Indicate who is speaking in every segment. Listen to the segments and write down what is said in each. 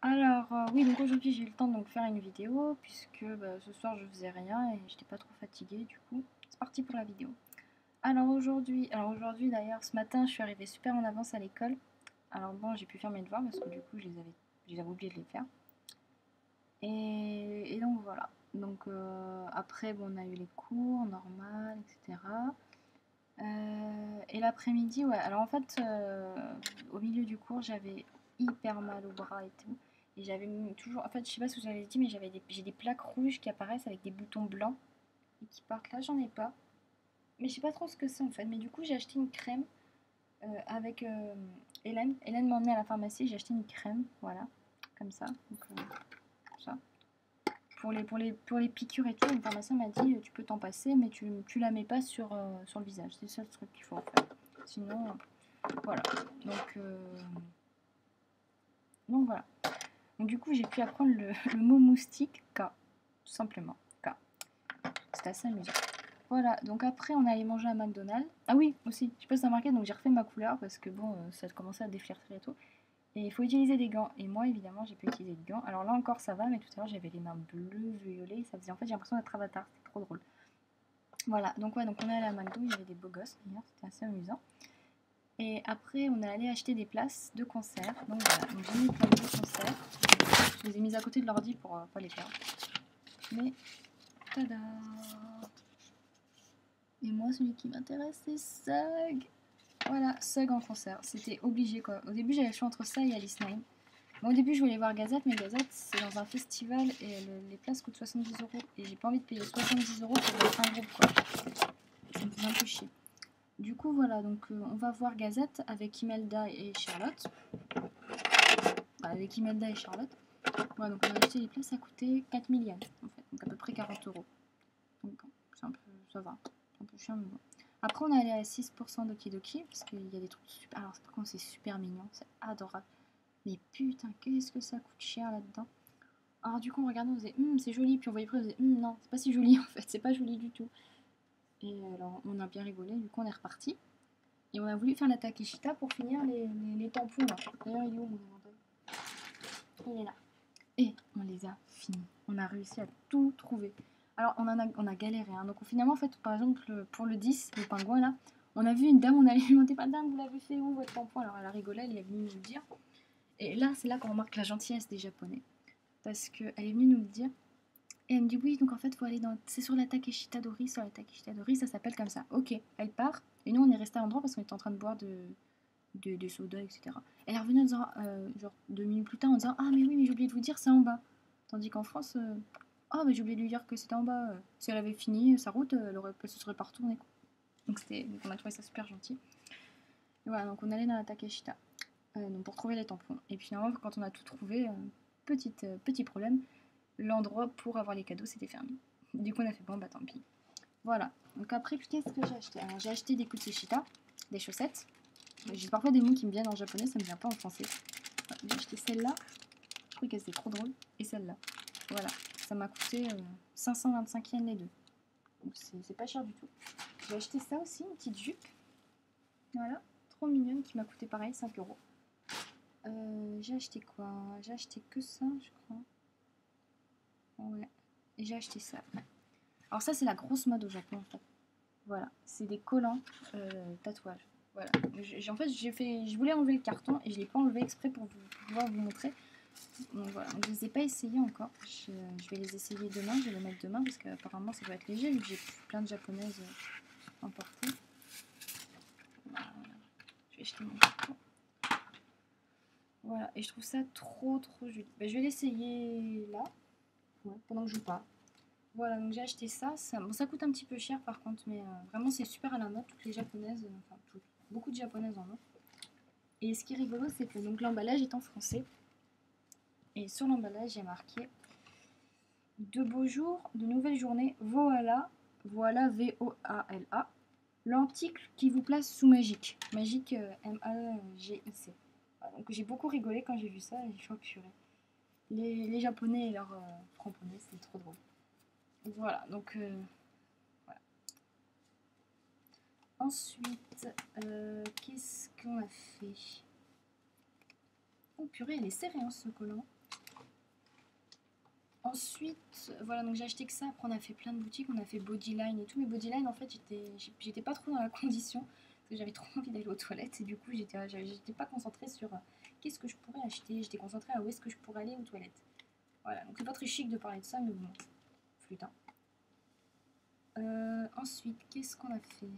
Speaker 1: Alors, oui, donc aujourd'hui j'ai eu le temps de donc, faire une vidéo, puisque bah, ce soir je faisais rien et j'étais pas trop fatiguée, du coup, c'est parti pour la vidéo. Alors aujourd'hui d'ailleurs, ce matin je suis arrivée super en avance à l'école. Alors bon, j'ai pu faire mes devoirs parce que du coup je les avais oubliés de les faire. Et donc voilà. Donc après, bon, on a eu les cours normales, etc. Et l'après-midi, ouais. Alors en fait, au milieu du cours, j'avais hyper mal au bras et tout. Et j'avais toujours. En fait, je sais pas si vous avez dit, mais j'ai des plaques rouges qui apparaissent avec des boutons blancs et qui partent là. J'en ai pas. Mais je sais pas trop ce que c'est en fait. Mais du coup, j'ai acheté une crème avec Hélène. Hélène m'a emmenée à la pharmacie. J'ai acheté une crème, voilà, comme ça. Donc, ça. Pour les piqûres et tout, le pharmacien m'a dit tu peux t'en passer, mais tu la mets pas sur le visage. C'est ça le truc qu'il faut en faire. Sinon, voilà. Donc, donc voilà. Donc du coup, j'ai pu apprendre le mot moustique, K, tout simplement. K. C'était assez amusant. Voilà, donc après, on est allé manger à McDonald's. Ah oui, aussi, je sais pas si t'as remarqué, donc j'ai refait ma couleur parce que bon, ça a commencé à déflétrir et tout. Et il faut utiliser des gants. Et moi, évidemment, j'ai pu utiliser des gants. Alors là encore, ça va, mais tout à l'heure, j'avais les mains bleues, violettes. Ça faisait, en fait, j'ai l'impression d'être Avatar. C'était trop drôle. Voilà, donc ouais, donc on est allé à McDo. Il y avait des beaux gosses, d'ailleurs. C'était assez amusant. Et après, on est allé acheter des places de concert. Donc voilà, donc j'ai mis plein de concerts. Je les ai mises à côté de l'ordi pour pas les perdre. Mais, tada! Et moi, celui qui m'intéresse, c'est Sug. Voilà, Sug en concert. C'était obligé, quoi. Au début, j'avais le choix entre ça et Alice Nine. Bon, au début, je voulais voir Gazette, mais Gazette, c'est dans un festival et les places coûtent 70 €. Et j'ai pas envie de payer 70 € pour voir un groupe, quoi. Ça me faisait un peu chier. Du coup, voilà, donc on va voir Gazette avec Imelda et Charlotte. Enfin, avec Imelda et Charlotte. Voilà, donc on a acheté les places, ça coûtait 4 000 yens, en fait. Donc à peu près 40 €. Donc bon, c'est un peu, ça va. C'est un peu chiant, mais bon. Après, on est allé à 6% d'Okidoki, parce qu'il y a des trucs super. Alors, par contre, c'est super mignon, c'est adorable. Mais putain, qu'est-ce que ça coûte cher là-dedans. Alors, du coup, on regardait, on faisait c'est joli, puis on voyait après, on faisait non, c'est pas si joli en fait, c'est pas joli du tout. Et alors, on a bien rigolé, du coup, on est reparti. Et on a voulu faire la Takeshita pour finir les tampons là. D'ailleurs, il est où mon inventaire? Il est là. Et on les a finis. On a réussi à tout trouver. Alors, on a galéré. Hein. Donc, finalement, en fait, par exemple, pour le 10, le pingouin là, on a vu une dame, on a alimenté madame, vous l'avez fait où votre tampon? Alors, elle a rigolé, elle est venue nous le dire. Et là, c'est là qu'on remarque la gentillesse des Japonais. Parce qu'elle est venue nous le dire. Et elle me dit oui, donc en fait, faut aller dans. C'est sur la Takeshita Dori, sur la Takeshita Dori, ça s'appelle comme ça. Ok, elle part. Et nous, on est resté à l'endroit parce qu'on était en train de boire des sodas, etc. Elle est revenue en disant, genre 2 minutes plus tard, en disant ah, mais oui, mais j'ai oublié de vous dire, c'est en bas. Tandis qu'en France, ah, mais j'ai oublié de lui dire que c'était en bas. Si elle avait fini sa route, elle se serait pas retournée. Donc on a trouvé ça super gentil. Et voilà, donc on allait dans la Takeshita donc pour trouver les tampons. Et puis finalement, quand on a tout trouvé, petit problème, l'endroit pour avoir les cadeaux c'était fermé. Du coup, on a fait bon, bah tant pis. Voilà. Donc après, qu'est-ce que j'ai acheté? Alors, j'ai acheté des Kutsushita, des chaussettes. J'ai parfois des mots qui me viennent en japonais, ça me vient pas en français. J'ai acheté celle-là, je trouvais qu'elle était trop drôle, et celle-là. Voilà. Ça m'a coûté 525 yens les deux. Donc c'est pas cher du tout. J'ai acheté ça aussi, une petite jupe. Voilà. Trop mignonne, qui m'a coûté pareil, 5 €. J'ai acheté quoi? J'ai acheté que ça, je crois. Ouais. Et j'ai acheté ça. Alors ça, c'est la grosse mode au Japon, en fait. Voilà. C'est des collants tatouages. Voilà. En fait, je voulais enlever le carton et je l'ai pas enlevé exprès pour pouvoir vous montrer. Donc voilà. Donc, je les ai pas essayés encore. Je vais les essayer demain. Je vais les mettre demain parce qu'apparemment, ça doit être léger vu que j'ai plein de japonaises emportées. Voilà. Je vais acheter mon carton. Voilà, et je trouve ça trop joli. Bah, je vais l'essayer là, ouais, pendant que je parle. Voilà, donc j'ai acheté ça. Bon, ça coûte un petit peu cher par contre, mais vraiment c'est super à la mode. Toutes les japonaises, enfin toutes, beaucoup de japonaises en ont. Et ce qui est rigolo, c'est que donc l'emballage est en français. Et sur l'emballage, il y a marqué de beaux jours, de nouvelles journées, voilà, voilà, V-O-A-L-A. L'antique qui vous place sous magique. Magique, M-A-G-I-C. Voilà, donc j'ai beaucoup rigolé quand j'ai vu ça et je suis purée. Les Japonais et leurs frapponnés, c'était trop drôle. Voilà, donc voilà. Ensuite, qu'est-ce qu'on a fait? Oh purée, il est serré hein, ce collant. Ensuite, voilà, donc j'ai acheté que ça. Après, on a fait plein de boutiques, on a fait Bodyline et tout. Mais Bodyline, en fait, j'étais pas trop dans la condition. Parce que j'avais trop envie d'aller aux toilettes. Et du coup, j'étais pas concentrée sur qu'est-ce que je pourrais acheter. J'étais concentrée à où est-ce que je pourrais aller aux toilettes. Voilà, donc c'est pas très chic de parler de ça, mais bon, flûte. Ensuite, qu'est-ce qu'on a fait?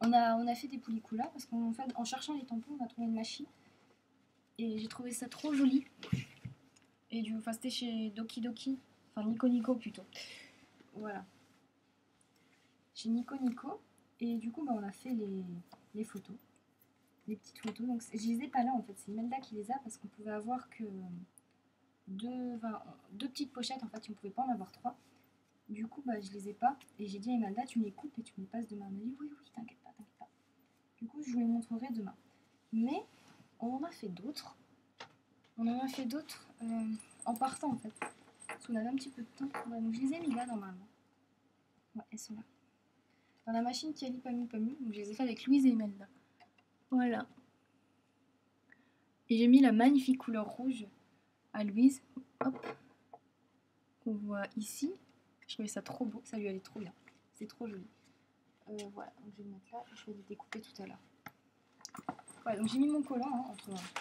Speaker 1: On a fait des poulicoulas parce qu'en fait, en cherchant les tampons, on a trouvé une machine. Et j'ai trouvé ça trop joli. Et enfin, c'était chez Doki Doki. Enfin, Nico Nico plutôt. Voilà. Chez Nico Nico. Et du coup, bah, on a fait les photos. Les petites photos. Donc, je les ai pas là en fait. C'est Imelda qui les a parce qu'on pouvait avoir que deux petites pochettes. En fait, on pouvait pas en avoir trois. Du coup, bah, je les ai pas. Et j'ai dit à Imelda, tu me les coupes et tu me les passes demain. Elle m'a dit, oui, oui, t'inquiète pas, t'inquiète pas. Du coup, je vous les montrerai demain. Mais on en a fait d'autres. On en a fait d'autres en partant en fait. Parce qu'on avait un petit peu de temps. Ouais, donc je les ai mis là normalement. Ouais, elles sont là. Dans la machine qui a pas mis. Donc je les ai fait avec Louise et Imelda. Voilà. Et j'ai mis la magnifique couleur rouge à Louise. Hop. Qu'on voit ici. Je trouvais ça trop beau. Ça lui allait trop bien. C'est trop joli. Voilà. Donc je vais le mettre là. Je vais les découper tout à l'heure. Voilà. Donc j'ai mis mon collant hein,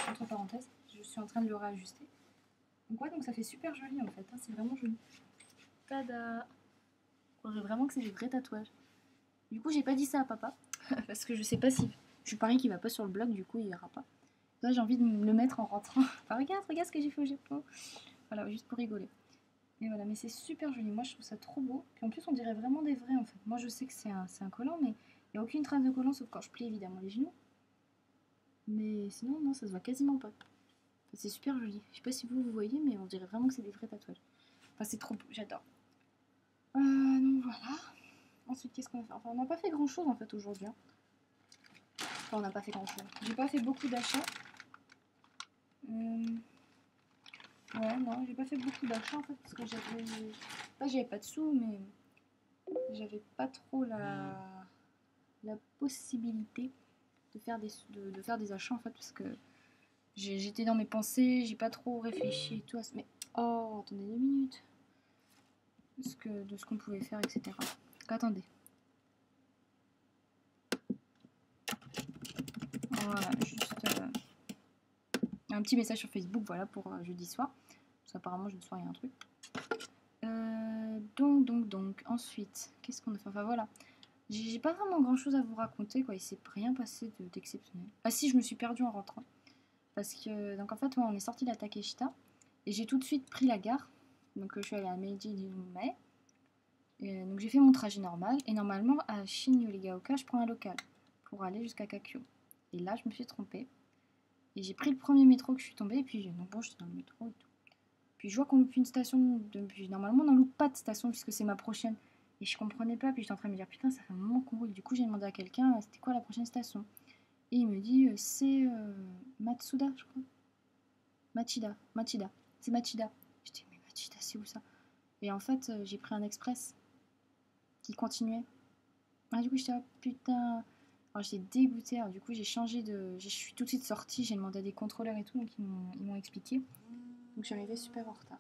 Speaker 1: entre parenthèses. Je suis en train de le réajuster. Donc ouais. Donc ça fait super joli en fait. Hein, c'est vraiment joli. Tada. On dirait vraiment que c'est des vrais tatouages. Du coup, j'ai pas dit ça à papa. Parce que je sais pas si. Je parie qu'il va pas sur le blog, du coup, il ira pas. Là, j'ai envie de me le mettre en rentrant. Enfin, regarde ce que j'ai fait au Japon. Voilà, juste pour rigoler. Et voilà, mais c'est super joli. Moi, je trouve ça trop beau. Puis en plus, on dirait vraiment des vrais, en fait. Moi, je sais que c'est un collant, mais il n'y a aucune trace de collant, sauf quand je plie évidemment les genoux. Mais sinon, non, ça se voit quasiment pas. Enfin, c'est super joli. Je sais pas si vous voyez, mais on dirait vraiment que c'est des vrais tatouages. Enfin, c'est trop beau, j'adore. Donc voilà. Ensuite, qu'est-ce qu'on a fait? Enfin, on n'a pas fait grand chose en fait aujourd'hui. Hein. Enfin, on n'a pas fait grand chose. J'ai pas fait beaucoup d'achats. Ouais, non, j'ai pas fait beaucoup d'achats en fait parce que j'avais pas de sous, mais j'avais pas trop la possibilité de faire des achats en fait parce que j'étais dans mes pensées, j'ai pas trop réfléchi et tout. Mais oh, attendez 2 minutes. De ce qu'on pouvait faire, etc. Attendez. Voilà, juste un petit message sur Facebook, voilà, pour jeudi soir. Parce qu'apparemment, jeudi soir, il y a un truc. Donc, ensuite, qu'est-ce qu'on a fait? Enfin, voilà. J'ai pas vraiment grand chose à vous raconter, quoi. Il s'est rien passé d'exceptionnel. Ah si, je me suis perdue en rentrant. Parce que, donc en fait, ouais, on est sorti de la Takeshita. Et j'ai tout de suite pris la gare. Donc, je suis allée à Meiji Ninume. Donc, j'ai fait mon trajet normal. Et normalement, à Shin-Yorigaoka, je prends un local pour aller jusqu'à Kakyo. Et là, je me suis trompée. Et j'ai pris le premier métro que je suis tombée. Et puis, donc bon, j'étais dans le métro et tout. Puis je vois qu'on loupe une station. Normalement, on n'en loupe pas de station puisque c'est ma prochaine. Et je comprenais pas. Puis j'étais en train de me dire, putain, ça fait un moment qu'on roule. Du coup, j'ai demandé à quelqu'un, c'était quoi la prochaine station? Et il me dit, c'est Matsuda, je crois. Machida. C'est Machida. Je dis, mais Machida, c'est où ça? Et en fait, j'ai pris un express qui continuait. Ah, du coup, j'étais, oh, putain. Alors, j'étais dégoûtée. Alors, du coup, j'ai changé de. Je suis tout de suite sortie. J'ai demandé à des contrôleurs et tout. Donc, ils m'ont expliqué. Donc, je suis arrivée super en retard.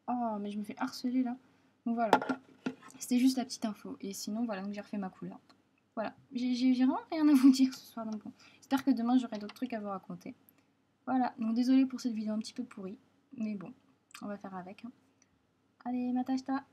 Speaker 1: Oh, mais je me fais harceler là. Donc, voilà. C'était juste la petite info. Et sinon, voilà. Donc, j'ai refait ma couleur. Voilà. J'ai vraiment rien à vous dire ce soir. Donc, bon. J'espère que demain, j'aurai d'autres trucs à vous raconter. Voilà. Donc, désolée pour cette vidéo un petit peu pourrie. Mais bon, on va faire avec. Hein. Allez, matashita.